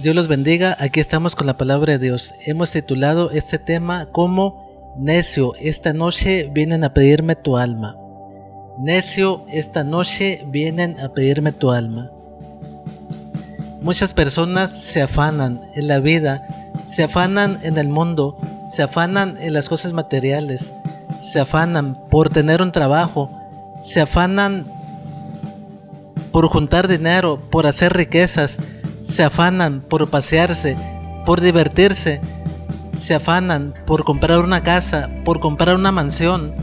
Dios los bendiga. Aquí estamos con la palabra de Dios. Hemos titulado este tema como Necio, esta noche vienen a pedirme tu alma. Necio, esta noche vienen a pedirme tu alma. Muchas personas se afanan en la vida, se afanan en el mundo, se afanan en las cosas materiales, se afanan por tener un trabajo, se afanan por juntar dinero, por hacer riquezas, se afanan por pasearse, por divertirse, se afanan por comprar una casa, por comprar una mansión,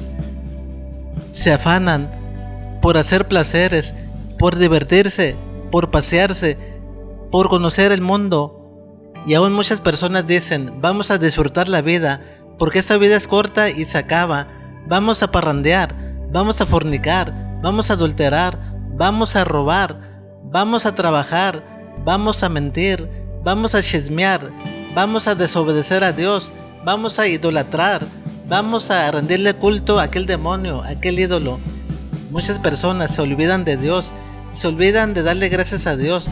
se afanan por hacer placeres, por divertirse, por pasearse, por conocer el mundo. Y aún muchas personas dicen, vamos a disfrutar la vida, porque esta vida es corta y se acaba. Vamos a parrandear, vamos a fornicar, vamos a adulterar, vamos a robar, vamos a trabajar, vamos a mentir, vamos a chismear, vamos a desobedecer a Dios, vamos a idolatrar, vamos a rendirle culto a aquel demonio, a aquel ídolo. Muchas personas se olvidan de Dios, se olvidan de darle gracias a Dios,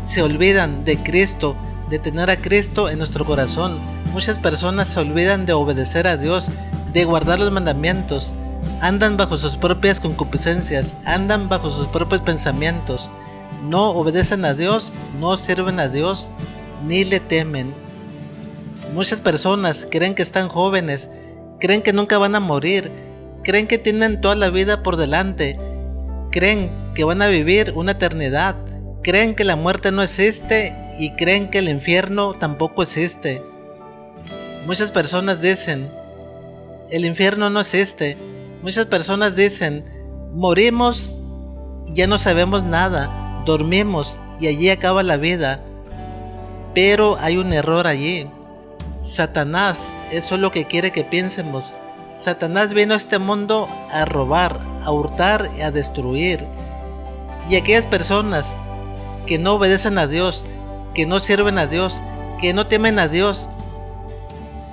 se olvidan de Cristo, de tener a Cristo en nuestro corazón. Muchas personas se olvidan de obedecer a Dios, de guardar los mandamientos. Andan bajo sus propias concupiscencias, andan bajo sus propios pensamientos. No obedecen a Dios, no sirven a Dios, ni le temen. Muchas personas creen que están jóvenes, creen que nunca van a morir, creen que tienen toda la vida por delante, creen que van a vivir una eternidad, creen que la muerte no existe y creen que el infierno tampoco existe. Muchas personas dicen, el infierno no existe. Muchas personas dicen, morimos y ya no sabemos nada. Dormimos y allí acaba la vida. Pero hay un error allí. Satanás, eso es lo que quiere que piensemos. Satanás vino a este mundo a robar, a hurtar y a destruir. Y aquellas personas que no obedecen a Dios, que no sirven a Dios, que no temen a Dios,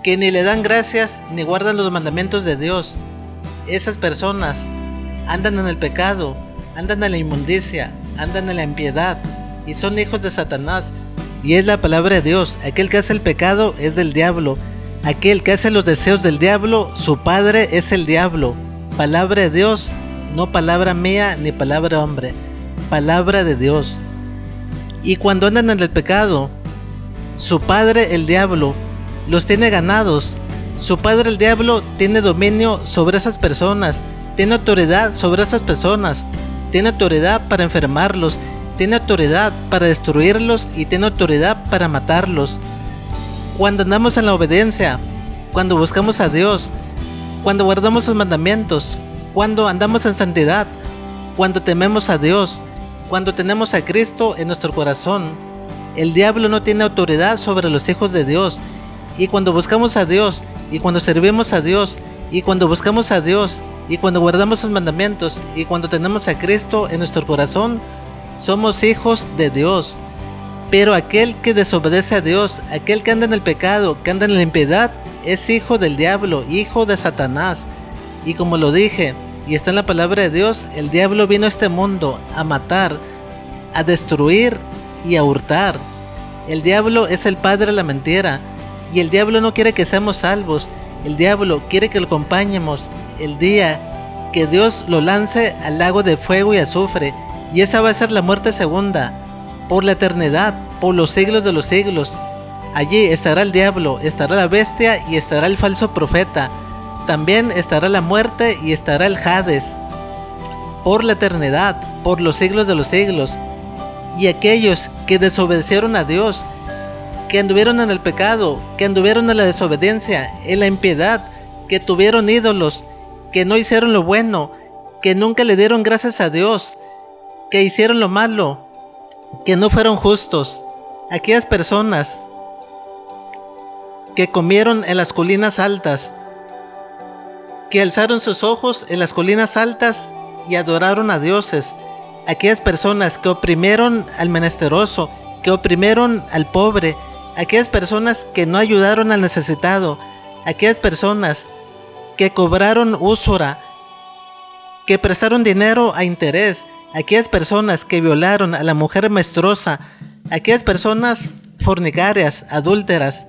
que ni le dan gracias ni guardan los mandamientos de Dios, esas personas andan en el pecado, andan en la inmundicia, andan en la impiedad y son hijos de Satanás. Y es la palabra de Dios, aquel que hace el pecado es del diablo, aquel que hace los deseos del diablo, su padre es el diablo. Palabra de Dios, no palabra mía ni palabra de hombre, palabra de Dios. Y cuando andan en el pecado, su padre el diablo los tiene ganados. Su padre el diablo tiene dominio sobre esas personas, tiene autoridad sobre esas personas, tiene autoridad para enfermarlos, tiene autoridad para destruirlos y tiene autoridad para matarlos. Cuando andamos en la obediencia, cuando buscamos a Dios, cuando guardamos sus mandamientos, cuando andamos en santidad, cuando tememos a Dios, cuando tenemos a Cristo en nuestro corazón, el diablo no tiene autoridad sobre los hijos de Dios. Y cuando buscamos a Dios, y cuando servimos a Dios, y cuando buscamos a Dios, y cuando guardamos sus mandamientos, y cuando tenemos a Cristo en nuestro corazón, somos hijos de Dios. Pero aquel que desobedece a Dios, aquel que anda en el pecado, que anda en la impiedad, es hijo del diablo, hijo de Satanás. Y como lo dije, y está en la palabra de Dios, el diablo vino a este mundo a matar, a destruir y a hurtar. El diablo es el padre de la mentira. Y el diablo no quiere que seamos salvos. El diablo quiere que lo acompañemos el día que Dios lo lance al lago de fuego y azufre. Y esa va a ser la muerte segunda, por la eternidad, por los siglos de los siglos. Allí estará el diablo, estará la bestia y estará el falso profeta. También estará la muerte y estará el Hades. Por la eternidad, por los siglos de los siglos. Y aquellos que desobedecieron a Dios, que anduvieron en el pecado, que anduvieron en la desobediencia, en la impiedad, que tuvieron ídolos, que no hicieron lo bueno, que nunca le dieron gracias a Dios, que hicieron lo malo, que no fueron justos. Aquellas personas que comieron en las colinas altas, que alzaron sus ojos en las colinas altas y adoraron a dioses. Aquellas personas que oprimieron al menesteroso, que oprimieron al pobre, aquellas personas que no ayudaron al necesitado, aquellas personas que cobraron usura, que prestaron dinero a interés, aquellas personas que violaron a la mujer menstruosa, aquellas personas fornicarias, adúlteras.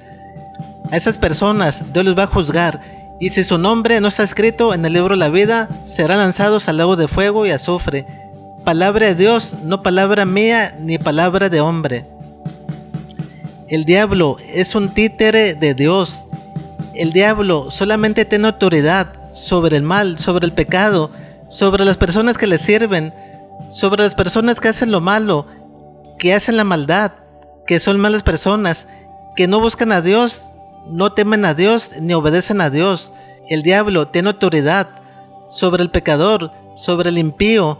A esas personas Dios los va a juzgar, y si su nombre no está escrito en el libro de la vida, serán lanzados al lago de fuego y azufre. Palabra de Dios, no palabra mía ni palabra de hombre. El diablo es un títere de Dios. El diablo solamente tiene autoridad sobre el mal, sobre el pecado, sobre las personas que le sirven, sobre las personas que hacen lo malo, que hacen la maldad, que son malas personas, que no buscan a Dios, no temen a Dios ni obedecen a Dios. El diablo tiene autoridad sobre el pecador, sobre el impío,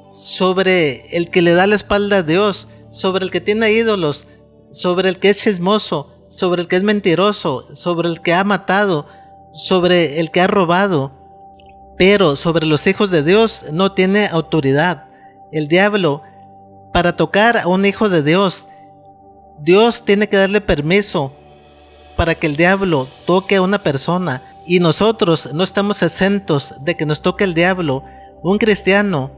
sobre el que le da la espalda a Dios, sobre el que tiene ídolos, sobre el que es chismoso, sobre el que es mentiroso, sobre el que ha matado, sobre el que ha robado. Pero sobre los hijos de Dios no tiene autoridad. El diablo, para tocar a un hijo de Dios, Dios tiene que darle permiso para que el diablo toque a una persona, y nosotros no estamos exentos de que nos toque el diablo. Un cristiano,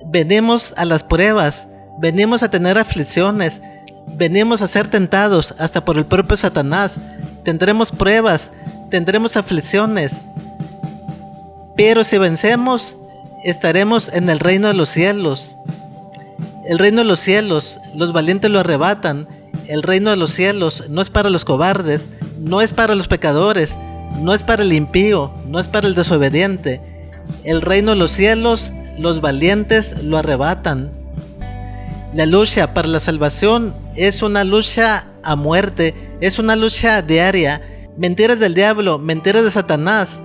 venimos a las pruebas, venimos a tener aflicciones, venimos a ser tentados hasta por el propio Satanás. Tendremos pruebas, tendremos aflicciones, pero si vencemos, estaremos en el reino de los cielos. El reino de los cielos, los valientes lo arrebatan. El reino de los cielos no es para los cobardes, no es para los pecadores, no es para el impío, no es para el desobediente. El reino de los cielos, los valientes lo arrebatan. La lucha para la salvación es una lucha a muerte, es una lucha diaria. Mentiras del diablo, mentiras de Satanás,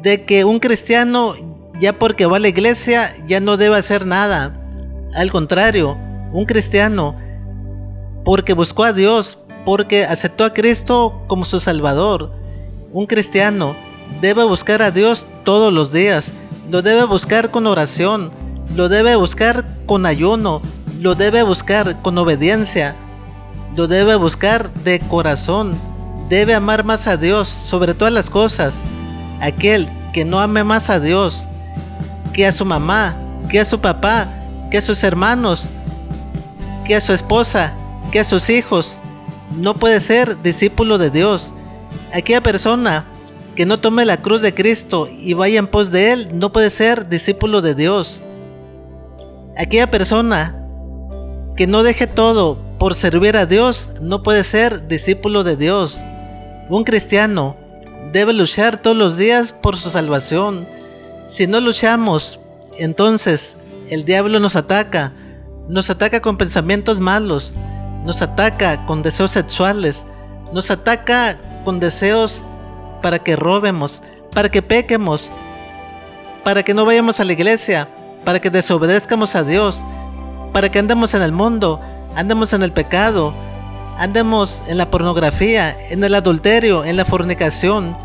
de que un cristiano, ya porque va a la iglesia, ya no debe hacer nada. Al contrario, un cristiano, porque buscó a Dios, porque aceptó a Cristo como su Salvador, un cristiano debe buscar a Dios todos los días. Lo debe buscar con oración, lo debe buscar con ayuno, lo debe buscar con obediencia, lo debe buscar de corazón. Debe amar más a Dios sobre todas las cosas. Aquel que no ame más a Dios que a su mamá, que a su papá, que a sus hermanos, que a su esposa, que a sus hijos, no puede ser discípulo de Dios. Aquella persona que no tome la cruz de Cristo y vaya en pos de Él, no puede ser discípulo de Dios. Aquella persona que no deje todo por servir a Dios, no puede ser discípulo de Dios. Un cristiano debe luchar todos los días por su salvación. Si no luchamos, entonces el diablo nos ataca con pensamientos malos, nos ataca con deseos sexuales, nos ataca con deseos para que robemos, para que pequemos, para que no vayamos a la iglesia, para que desobedezcamos a Dios, para que andemos en el mundo, andemos en el pecado, andemos en la pornografía, en el adulterio, en la fornicación,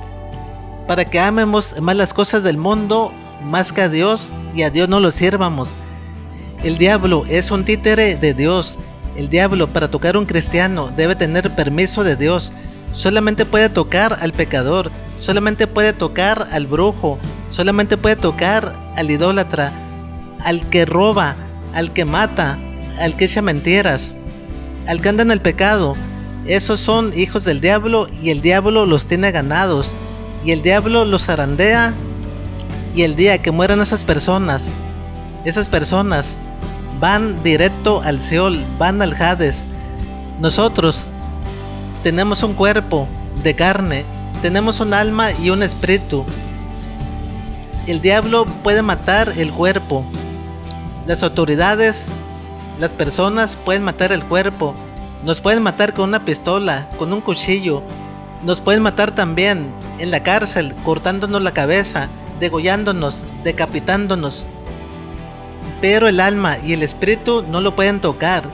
para que amemos más las cosas del mundo más que a Dios y a Dios no lo sirvamos. El diablo es un títere de Dios. El diablo, para tocar a un cristiano, debe tener permiso de Dios. Solamente puede tocar al pecador, solamente puede tocar al brujo, solamente puede tocar al idólatra, al que roba, al que mata, al que echa mentiras, al que anda en el pecado. Esos son hijos del diablo y el diablo los tiene ganados, y el diablo los zarandea, y el día que mueran esas personas van directo al Seol, van al Hades. Nosotros tenemos un cuerpo de carne, tenemos un alma y un espíritu. El diablo puede matar el cuerpo. Las autoridades, las personas pueden matar el cuerpo. Nos pueden matar con una pistola, con un cuchillo. Nos pueden matar también en la cárcel, cortándonos la cabeza, degollándonos, decapitándonos. Pero el alma y el espíritu no lo pueden tocar.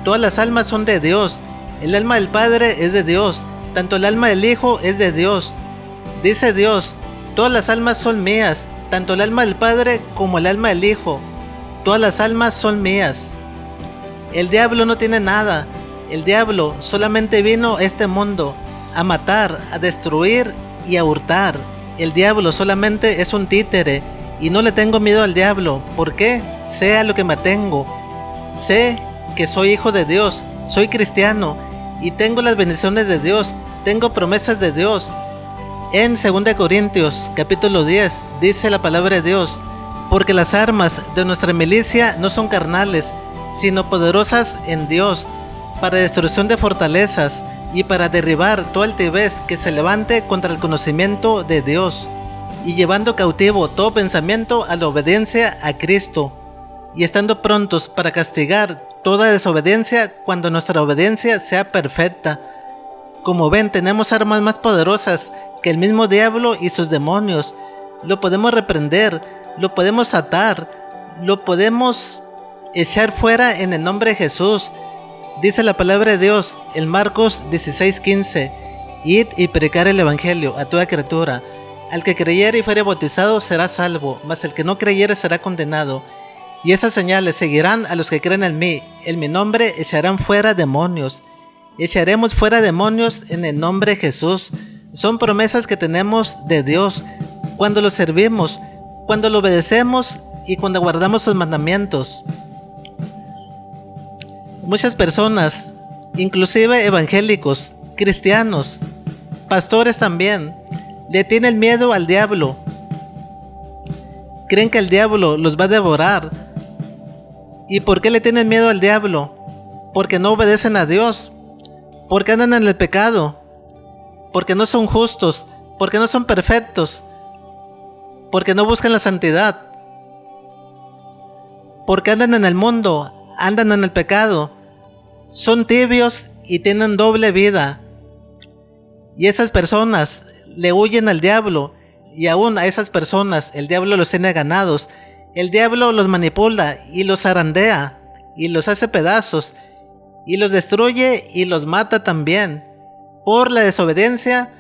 Todas las almas son de Dios. El alma del Padre es de Dios. Tanto el alma del Hijo es de Dios. Dice Dios, todas las almas son mías. Tanto el alma del Padre como el alma del Hijo. Todas las almas son mías. El diablo no tiene nada. El diablo solamente vino a este mundo a matar, a destruir y a hurtar. El diablo solamente es un títere. Y no le tengo miedo al diablo. ¿Por qué? Sé a lo que me atengo. Sé que soy hijo de Dios, soy cristiano y tengo las bendiciones de Dios, tengo promesas de Dios. En 2 Corintios capítulo 10 dice la palabra de Dios: porque las armas de nuestra milicia no son carnales, sino poderosas en Dios, para destrucción de fortalezas y para derribar toda altivez que se levante contra el conocimiento de Dios, y llevando cautivo todo pensamiento a la obediencia a Cristo, y estando prontos para castigar toda desobediencia cuando nuestra obediencia sea perfecta. Como ven, tenemos armas más poderosas que el mismo diablo y sus demonios. Lo podemos reprender, lo podemos atar, lo podemos echar fuera en el nombre de Jesús. Dice la palabra de Dios en Marcos 16:15: id y predicar el evangelio a toda criatura. Al que creyere y fuere bautizado será salvo, mas el que no creyere será condenado. Y esas señales seguirán a los que creen en mí: en mi nombre echarán fuera demonios. Echaremos fuera demonios en el nombre de Jesús. Son promesas que tenemos de Dios cuando lo servimos, cuando lo obedecemos y cuando guardamos sus mandamientos. Muchas personas, inclusive evangélicos, cristianos, pastores también, le tienen miedo al diablo. Creen que el diablo los va a devorar. ¿Y por qué le tienen miedo al diablo? Porque no obedecen a Dios, porque andan en el pecado, porque no son justos, porque no son perfectos, porque no buscan la santidad, porque andan en el mundo, andan en el pecado, son tibios y tienen doble vida. Y esas personas le huyen al diablo, y aún a esas personas el diablo los tiene ganados. El diablo los manipula y los zarandea y los hace pedazos y los destruye y los mata también por la desobediencia,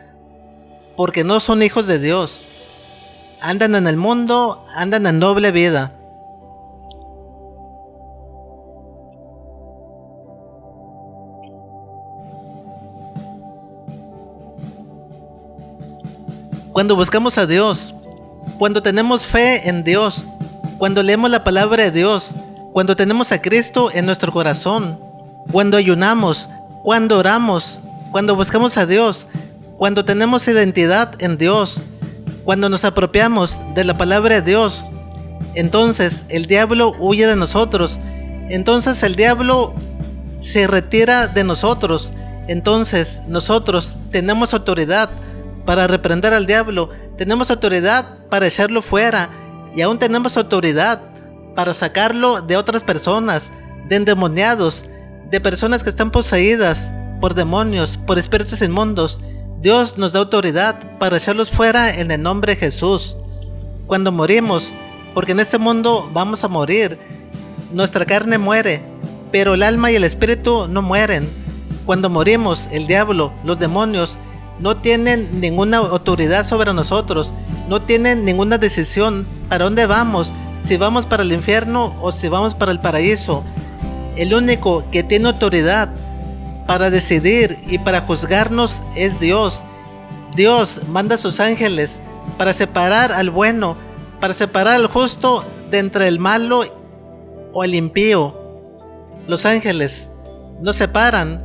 porque no son hijos de Dios. Andan en el mundo, andan en doble vida. Cuando buscamos a Dios, cuando tenemos fe en Dios, cuando leemos la palabra de Dios, cuando tenemos a Cristo en nuestro corazón, cuando ayunamos, cuando oramos, cuando buscamos a Dios, cuando tenemos identidad en Dios, cuando nos apropiamos de la palabra de Dios, entonces el diablo huye de nosotros, entonces el diablo se retira de nosotros, entonces nosotros tenemos autoridad para reprender al diablo, tenemos autoridad para echarlo fuera, y aún tenemos autoridad para sacarlo de otras personas, de endemoniados, de personas que están poseídas por demonios, por espíritus inmundos. Dios nos da autoridad para echarlos fuera en el nombre de Jesús. Cuando morimos, porque en este mundo vamos a morir, nuestra carne muere, pero el alma y el espíritu no mueren. Cuando morimos, el diablo, los demonios, no tienen ninguna autoridad sobre nosotros, no tienen ninguna decisión para dónde vamos, si vamos para el infierno o si vamos para el paraíso. El único que tiene autoridad para decidir y para juzgarnos es Dios. Dios manda a sus ángeles para separar al bueno, para separar al justo de entre el malo o el impío. Los ángeles nos separan,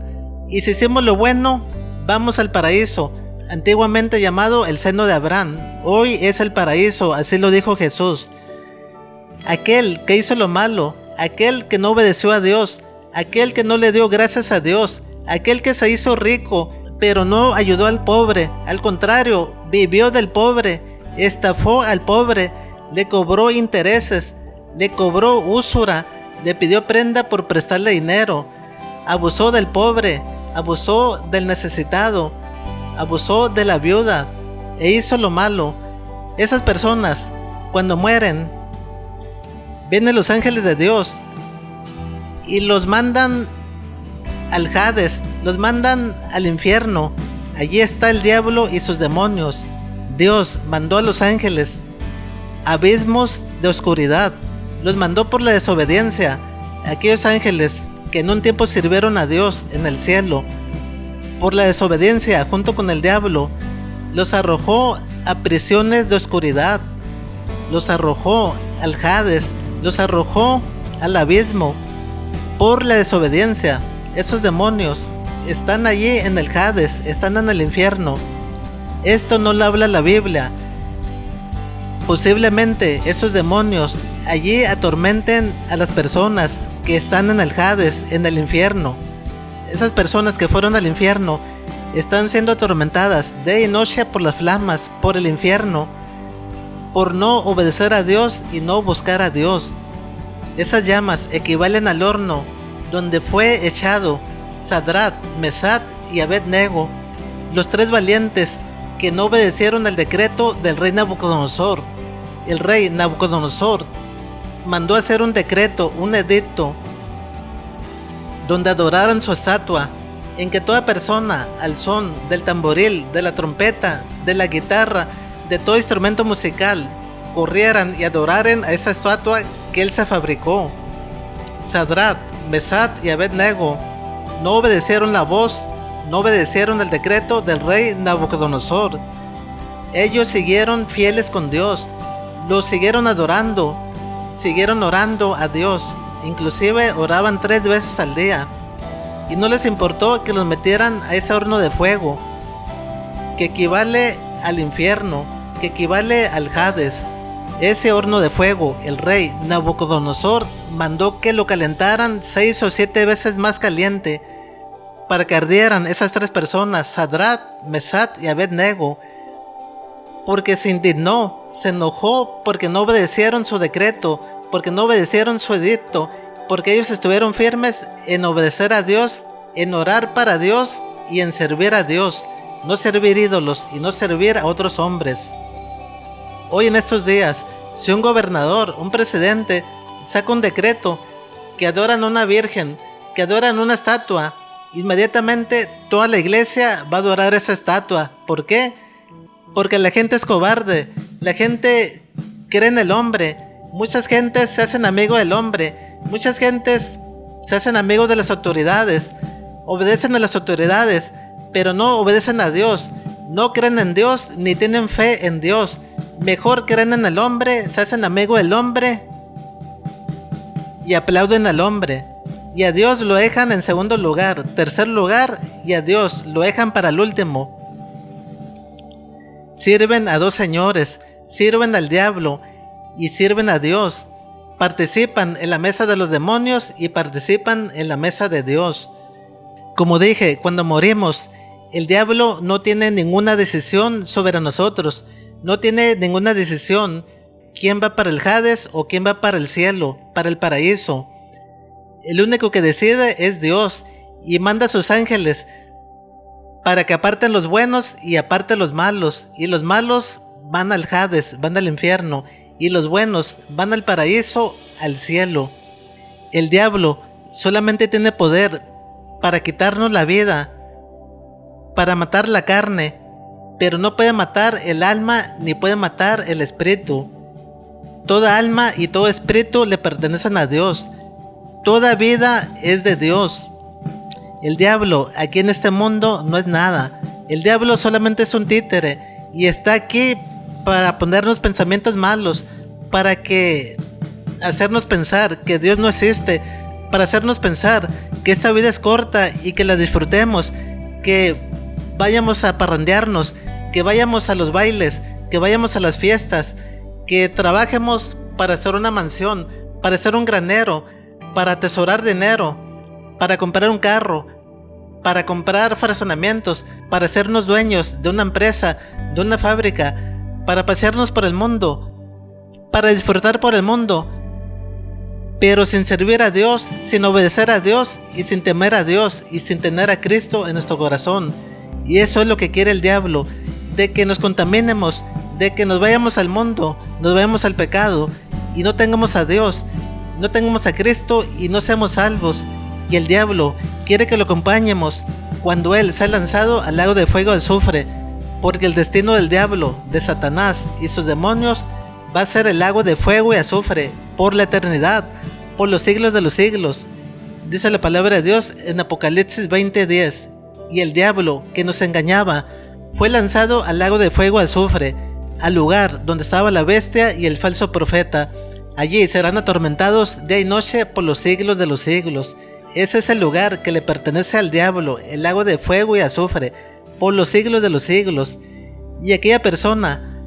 y si hicimos lo bueno, vamos al paraíso, antiguamente llamado el seno de Abraham. Hoy es el paraíso, así lo dijo Jesús. Aquel que hizo lo malo, aquel que no obedeció a Dios, aquel que no le dio gracias a Dios, aquel que se hizo rico, pero no ayudó al pobre, al contrario, vivió del pobre, estafó al pobre, le cobró intereses, le cobró usura, le pidió prenda por prestarle dinero, abusó del pobre, abusó del necesitado, abusó de la viuda e hizo lo malo. Esas personas, cuando mueren, vienen los ángeles de Dios y los mandan al Hades, los mandan al infierno. Allí está el diablo y sus demonios. Dios mandó a los ángeles a abismos de oscuridad, los mandó por la desobediencia. Aquellos ángeles que en un tiempo sirvieron a Dios en el cielo, por la desobediencia junto con el diablo, los arrojó a prisiones de oscuridad, los arrojó al Hades, los arrojó al abismo por la desobediencia. esos demonios están allí en el Hades, están en el infierno. Esto no lo habla la Biblia. Posiblemente esos demonios allí atormenten a las personas que están en el Hades, en el infierno. Esas personas que fueron al infierno están siendo atormentadas día y noche por las flamas, por el infierno, por no obedecer a Dios y no buscar a Dios. Esas llamas equivalen al horno donde fue echado Sadrat, Mesat y Abed-Nego, los tres valientes que no obedecieron el decreto del rey Nabucodonosor. El rey Nabucodonosor mandó hacer un decreto, un edicto, donde adoraran su estatua, en que toda persona al son del tamboril, de la trompeta, de la guitarra, de todo instrumento musical, corrieran y adoraran a esa estatua que él se fabricó. Sadrat, Mesat y Abed-Nego no obedecieron la voz, no obedecieron el decreto del rey Nabucodonosor. Ellos siguieron fieles con Dios, lo siguieron adorando, siguieron orando a Dios, inclusive oraban 3 veces al día, y no les importó que los metieran a ese horno de fuego, que equivale al infierno, que equivale al Hades. Ese horno de fuego, el rey Nabucodonosor mandó que lo calentaran 6 o 7 veces más caliente, para que ardieran esas 3 personas, Sadrat, Mesat y Abed-Nego, porque se indignó, se enojó porque no obedecieron su decreto, porque no obedecieron su edicto, porque ellos estuvieron firmes en obedecer a Dios, en orar para Dios y en servir a Dios, no servir ídolos y no servir a otros hombres. Hoy en estos días, si un gobernador, un presidente, saca un decreto que adoran a una virgen, que adoran una estatua, inmediatamente toda la iglesia va a adorar esa estatua. ¿Por qué? Porque la gente es cobarde, la gente cree en el hombre, muchas gentes se hacen amigos del hombre, muchas gentes se hacen amigos de las autoridades, obedecen a las autoridades, pero no obedecen a Dios, no creen en Dios ni tienen fe en Dios, mejor creen en el hombre, se hacen amigos del hombre y aplauden al hombre, y a Dios lo dejan en segundo lugar, tercer lugar, y a Dios lo dejan para el último. Sirven a 2 señores, sirven al diablo y sirven a Dios. Participan en la mesa de los demonios y participan en la mesa de Dios. Como dije, cuando morimos, el diablo no tiene ninguna decisión sobre nosotros, no tiene ninguna decisión quién va para el Hades o quién va para el cielo, para el paraíso. El único que decide es Dios, y manda a sus ángeles para que aparten los buenos y aparten los malos, y los malos van al Hades, van al infierno, y los buenos van al paraíso, al cielo. El diablo solamente tiene poder para quitarnos la vida, para matar la carne, pero no puede matar el alma ni puede matar el espíritu. Toda alma y todo espíritu le pertenecen a Dios. Toda vida es de Dios. El diablo aquí en este mundo no es nada. El diablo solamente es un títere y está aquí para ponernos pensamientos malos, para hacernos pensar que Dios no existe, para hacernos pensar que esta vida es corta y que la disfrutemos, que vayamos a parrandearnos, que vayamos a los bailes, que vayamos a las fiestas, que trabajemos para hacer una mansión, para hacer un granero, para atesorar dinero, para comprar un carro, para comprar fraccionamientos, para hacernos dueños de una empresa, de una fábrica, para pasearnos por el mundo, para disfrutar por el mundo, pero sin servir a Dios, sin obedecer a Dios y sin temer a Dios y sin tener a Cristo en nuestro corazón. Y eso es lo que quiere el diablo, de que nos contaminemos, de que nos vayamos al mundo, nos vayamos al pecado y no tengamos a Dios, no tengamos a Cristo y no seamos salvos. Y el diablo quiere que lo acompañemos cuando él se ha lanzado al lago de fuego y azufre, porque el destino del diablo, de Satanás y sus demonios va a ser el lago de fuego y azufre por la eternidad, por los siglos de los siglos. Dice la palabra de Dios en Apocalipsis 20:10, y el diablo que nos engañaba fue lanzado al lago de fuego y azufre, al lugar donde estaba la bestia y el falso profeta. Allí serán atormentados día y noche por los siglos de los siglos. Ese es el lugar que le pertenece al diablo, el lago de fuego y azufre, por los siglos de los siglos. Y aquella persona,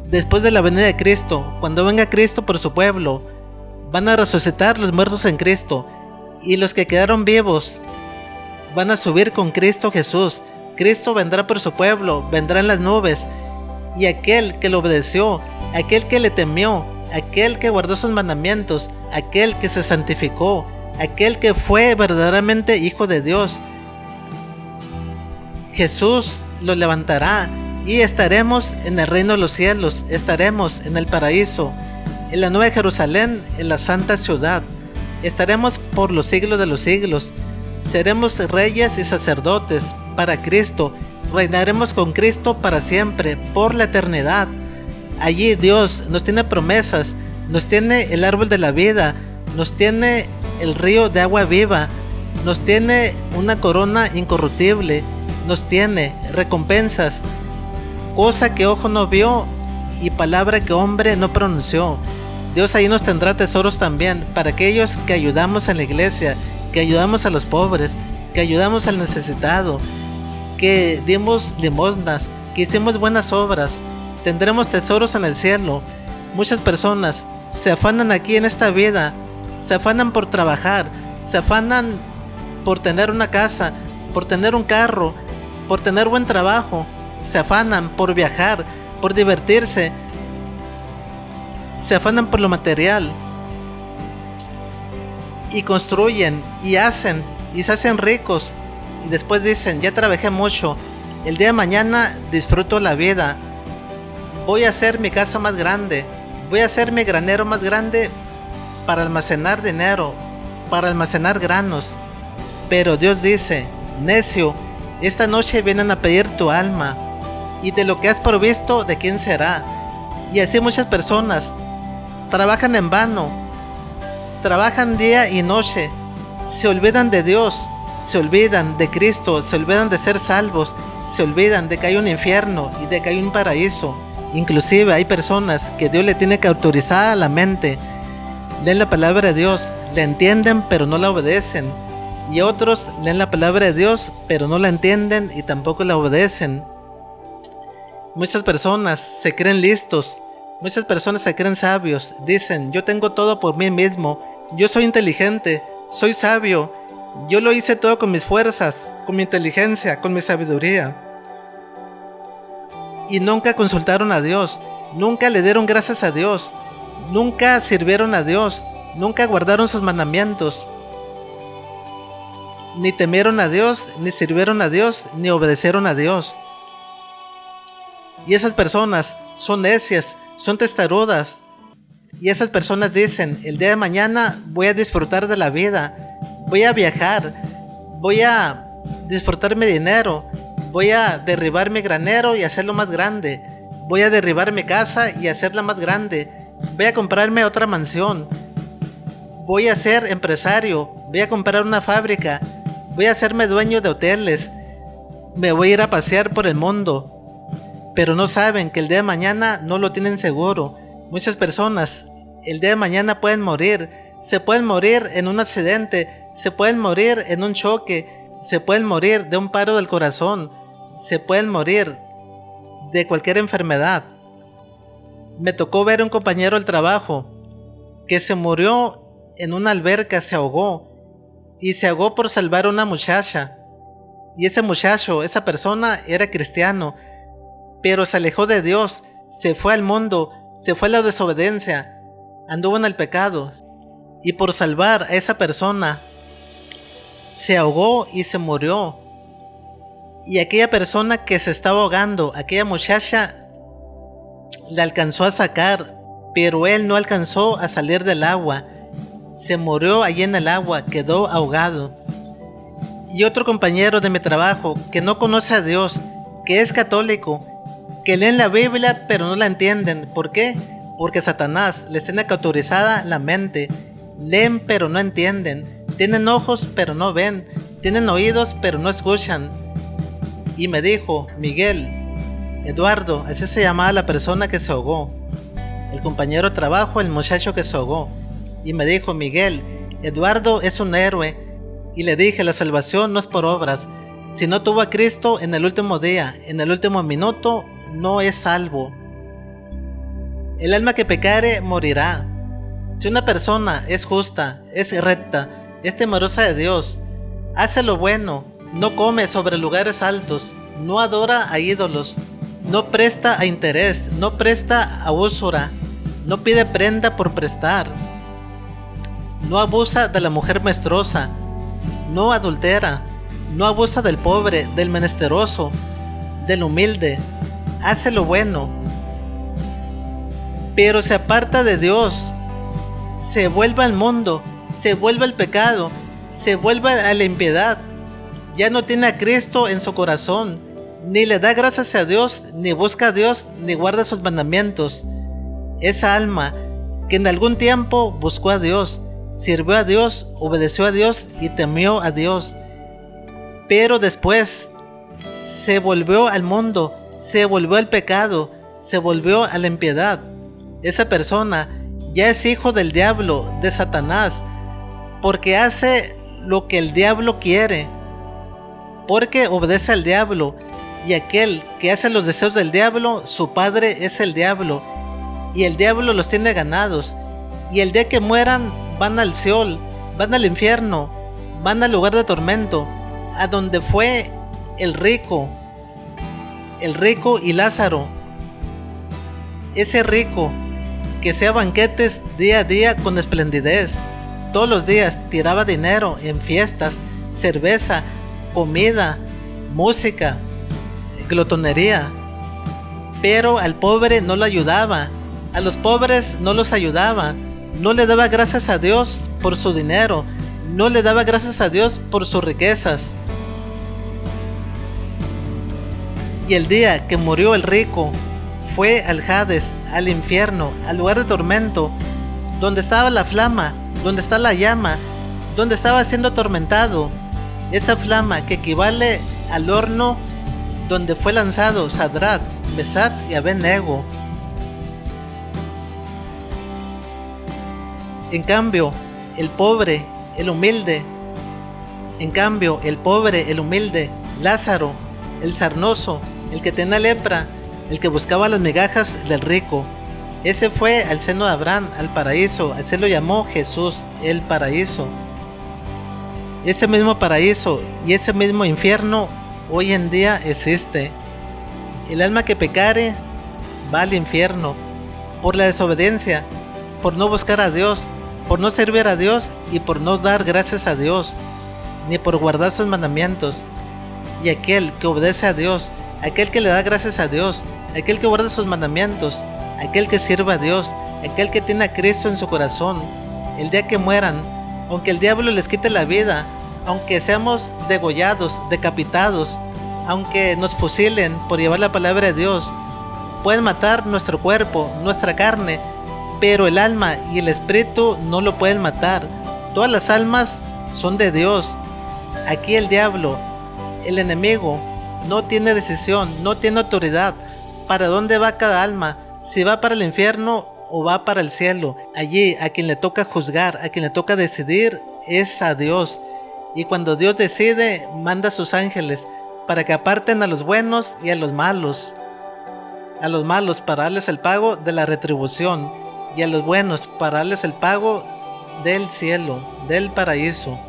después de la venida de Cristo, cuando venga Cristo por su pueblo, van a resucitar los muertos en Cristo, y los que quedaron vivos van a subir con Cristo Jesús. Cristo vendrá por su pueblo, vendrá en las nubes, y aquel que lo obedeció, aquel que le temió, aquel que guardó sus mandamientos, aquel que se santificó, aquel que fue verdaderamente hijo de Dios, Jesús lo levantará y estaremos en el reino de los cielos, estaremos en el paraíso, en la nueva Jerusalén, en la santa ciudad. Estaremos por los siglos de los siglos. Seremos reyes y sacerdotes para Cristo. Reinaremos con Cristo para siempre, por la eternidad. Allí Dios nos tiene promesas, nos tiene el árbol de la vida, nos tiene el río de agua viva, nos tiene una corona incorruptible, nos tiene recompensas, cosa que ojo no vio y palabra que hombre no pronunció. Dios ahí nos tendrá tesoros también para aquellos que ayudamos a la iglesia, que ayudamos a los pobres, que ayudamos al necesitado, que dimos limosnas, que hicimos buenas obras. Tendremos tesoros en el cielo. Muchas personas se afanan aquí en esta vida, se afanan por trabajar, se afanan por tener una casa, por tener un carro, por tener buen trabajo, se afanan por viajar, por divertirse, se afanan por lo material y construyen y hacen y se hacen ricos y después dicen: ya trabajé mucho, el día de mañana disfruto la vida, voy a hacer mi casa más grande, voy a hacer mi granero más grande para almacenar dinero, para almacenar granos. Pero Dios dice: necio, esta noche vienen a pedir tu alma, y de lo que has provisto, ¿de quién será? Y así muchas personas trabajan en vano, trabajan día y noche, se olvidan de Dios, se olvidan de Cristo, se olvidan de ser salvos, se olvidan de que hay un infierno y de que hay un paraíso. Inclusive hay personas que Dios le tiene que autorizar a la mente, leen la palabra de Dios, la entienden pero no la obedecen, y otros leen la palabra de Dios pero no la entienden y tampoco la obedecen. Muchas personas se creen listos, muchas personas se creen sabios, dicen: yo tengo todo por mí mismo, yo soy inteligente, soy sabio, yo lo hice todo con mis fuerzas, con mi inteligencia, con mi sabiduría. Y nunca consultaron a Dios, nunca le dieron gracias a Dios, nunca sirvieron a Dios, nunca guardaron sus mandamientos, ni temieron a Dios, ni sirvieron a Dios, ni obedecieron a Dios. Y esas personas son necias, son testarudas. Y esas personas dicen: el día de mañana voy a disfrutar de la vida, voy a viajar, voy a disfrutar mi dinero, voy a derribar mi granero y hacerlo más grande, voy a derribar mi casa y hacerla más grande, voy a comprarme otra mansión, voy a ser empresario, voy a comprar una fábrica, voy a hacerme dueño de hoteles, me voy a ir a pasear por el mundo. Pero no saben que el día de mañana no lo tienen seguro. Muchas personas el día de mañana pueden morir, se pueden morir en un accidente, se pueden morir en un choque, se pueden morir de un paro del corazón, se pueden morir de cualquier enfermedad. Me tocó ver a un compañero del trabajo que se murió en una alberca, se ahogó, y se ahogó por salvar a una muchacha. Y ese muchacho, esa persona era cristiano, pero se alejó de Dios, se fue al mundo, se fue a la desobediencia, anduvo en el pecado, y por salvar a esa persona se ahogó y se murió. Y aquella persona que se estaba ahogando, aquella muchacha, la alcanzó a sacar, pero él no alcanzó a salir del agua, se murió allí en el agua, quedó ahogado. Y otro compañero de mi trabajo que no conoce a Dios, que es católico, que leen la Biblia pero no la entienden. ¿Por qué? Porque Satanás les tiene cauterizada la mente. Leen pero no entienden, tienen ojos pero no ven, tienen oídos pero no escuchan. Y me dijo: Miguel, Eduardo, así se llamaba la persona que se ahogó, el compañero de trabajo, el muchacho que se ahogó. Y me dijo: Miguel, Eduardo es un héroe, Y le dije, la salvación no es por obras. Si no tuvo a Cristo en el último día, en el último minuto, no es salvo. El alma que pecare morirá. Si una persona es justa, es recta, es temerosa de Dios, hace lo bueno, no come sobre lugares altos, no adora a ídolos, no presta a interés, no presta a usura, no pide prenda por prestar, no abusa de la mujer menstruosa, no adultera, no abusa del pobre, del menesteroso, del humilde, hace lo bueno, pero se aparta de Dios, se vuelve al mundo, se vuelve al pecado, se vuelve a la impiedad, ya no tiene a Cristo en su corazón, ni le da gracias a Dios, ni busca a Dios, ni guarda sus mandamientos. Esa alma que en algún tiempo buscó a Dios, sirvió a Dios, obedeció a Dios y temió a Dios, pero después se volvió al mundo, se volvió al pecado, se volvió a la impiedad. Esa persona ya es hijo del diablo, de Satanás, porque hace lo que el diablo quiere, porque obedece al diablo, y aquel que hace los deseos del diablo, su padre es el diablo, y el diablo los tiene ganados, y el día que mueran van al Seol, van al infierno, van al lugar de tormento, a donde fue el rico y Lázaro. Ese rico que hacía banquetes día a día con esplendidez, todos los días tiraba dinero en fiestas, cerveza, comida, música, glotonería, pero al pobre no lo ayudaba, a los pobres no los ayudaba, no le daba gracias a Dios por su dinero, no le daba gracias a Dios por sus riquezas. Y el día que murió el rico, fue al Hades, al infierno, al lugar de tormento, donde estaba la flama, donde está la llama, donde estaba siendo atormentado, esa flama que equivale al horno donde fue lanzado Sadrach, Mesach y Abed-nego. En cambio, el pobre, el humilde, Lázaro, el sarnoso, el que tenía lepra, el que buscaba las migajas del rico, ese fue al seno de Abraham, al paraíso, así lo llamó Jesús, el paraíso. Ese mismo paraíso y ese mismo infierno hoy en día existe. El alma que pecare va al infierno por la desobediencia, por no buscar a Dios, por no servir a Dios y por no dar gracias a Dios, ni por guardar sus mandamientos. Y aquel que obedece a Dios, aquel que le da gracias a Dios, aquel que guarda sus mandamientos, aquel que sirve a Dios, aquel que tiene a Cristo en su corazón, el día que mueran, aunque el diablo les quite la vida, aunque seamos degollados, decapitados, aunque nos fusilen por llevar la palabra de Dios, pueden matar nuestro cuerpo, nuestra carne, pero el alma y el espíritu no lo pueden matar. Todas las almas son de Dios. Aquí el diablo, el enemigo, no tiene decisión, no tiene autoridad. ¿Para dónde va cada alma? Si va para el infierno o va para el cielo. Allí a quien le toca juzgar, a quien le toca decidir es a Dios. Y cuando Dios decide, manda a sus ángeles para que aparten a los buenos y a los malos. A los malos para darles el pago de la retribución, y a los buenos para darles el pago del cielo, del paraíso.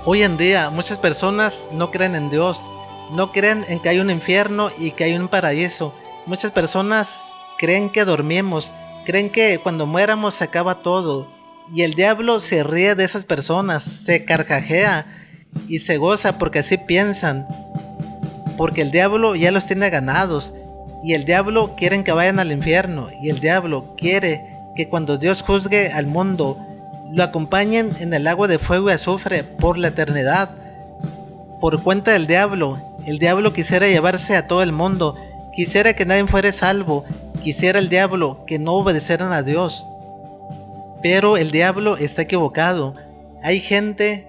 Hoy en día muchas personas no creen en Dios, no creen en que hay un infierno y que hay un paraíso. Muchas personas creen que dormimos, creen que cuando muéramos se acaba todo, y el diablo se ríe de esas personas, se carcajea y se goza porque así piensan, porque el diablo ya los tiene ganados, y el diablo quiere que vayan al infierno, y el diablo quiere que cuando Dios juzgue al mundo lo acompañen en el lago de fuego y azufre por la eternidad. Por cuenta del diablo, el diablo quisiera llevarse a todo el mundo, quisiera que nadie fuera salvo, quisiera el diablo que no obedecieran a Dios. Pero el diablo está equivocado. Hay gente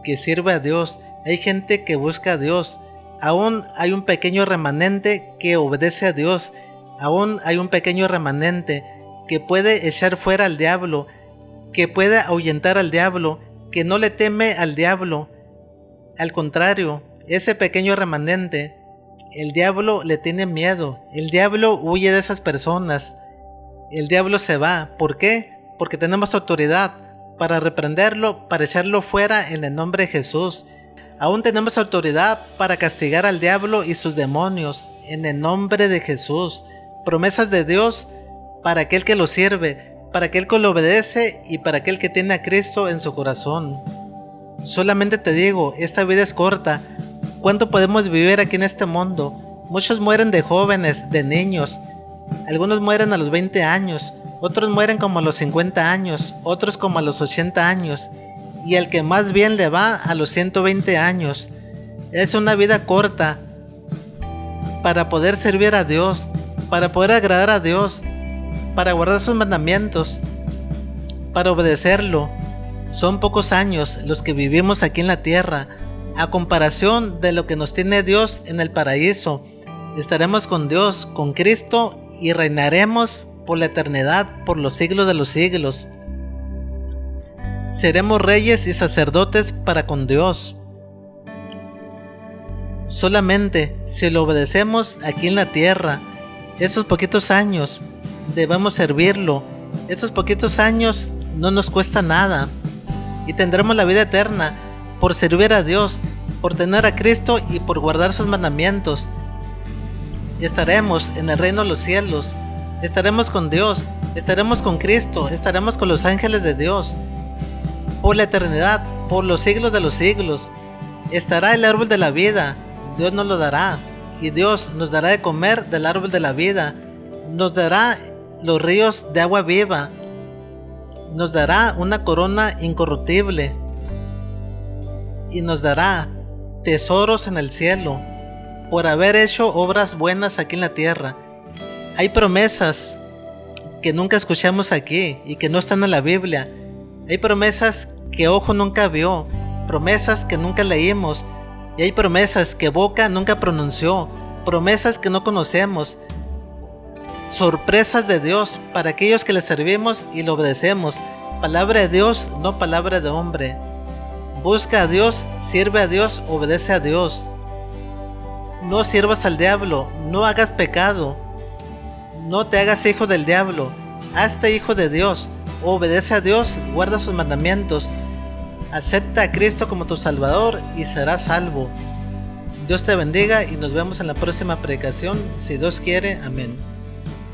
que sirve a Dios, hay gente que busca a Dios. Aún hay un pequeño remanente que obedece a Dios. Aún hay un pequeño remanente que puede echar fuera al diablo, que puede ahuyentar al diablo, que no le teme al diablo. Al contrario, ese pequeño remanente, el diablo le tiene miedo. El diablo huye de esas personas. El diablo se va. ¿Por qué? Porque tenemos autoridad para reprenderlo, para echarlo fuera en el nombre de Jesús. Aún tenemos autoridad para castigar al diablo y sus demonios en el nombre de Jesús. Promesas de Dios para aquel que lo sirve, para aquel que lo obedece y para aquel que tiene a Cristo en su corazón. Solamente te digo, esta vida es corta. ¿Cuánto podemos vivir aquí en este mundo? Muchos mueren de jóvenes, de niños. Algunos mueren a los 20 años, otros mueren como a los 50 años, otros como a los 80 años. Y el que más bien le va a los 120 años. Es una vida corta para poder servir a Dios, para poder agradar a Dios, para guardar sus mandamientos, para obedecerlo. Son pocos años los que vivimos aquí en la tierra, a comparación de lo que nos tiene Dios en el paraíso. Estaremos con Dios, con Cristo, y reinaremos por la eternidad, por los siglos de los siglos. Seremos reyes y sacerdotes para con Dios. Solamente si lo obedecemos aquí en la tierra, esos poquitos años debemos servirlo. Esos poquitos años no nos cuesta nada y tendremos la vida eterna por servir a Dios, por tener a Cristo y por guardar sus mandamientos. Estaremos en el reino de los cielos, estaremos con Dios, estaremos con Cristo, estaremos con los ángeles de Dios por la eternidad, por los siglos de los siglos. Estará el árbol de la vida, Dios nos lo dará, y Dios nos dará de comer del árbol de la vida, nos dará los ríos de agua viva, nos dará una corona incorruptible y nos dará tesoros en el cielo por haber hecho obras buenas aquí en la tierra. Hay promesas que nunca escuchamos aquí y que no están en la Biblia. Hay promesas que ojo nunca vio, promesas que nunca leímos, y hay promesas que boca nunca pronunció, promesas que no conocemos, sorpresas de Dios para aquellos que le servimos y lo obedecemos. Palabra de Dios, no palabra de hombre. Busca a Dios, sirve a Dios, obedece a Dios. No sirvas al diablo, no hagas pecado, no te hagas hijo del diablo, hazte hijo de Dios, obedece a Dios, guarda sus mandamientos, acepta a Cristo como tu Salvador y serás salvo. Dios te bendiga y nos vemos en la próxima predicación, si Dios quiere. Amén.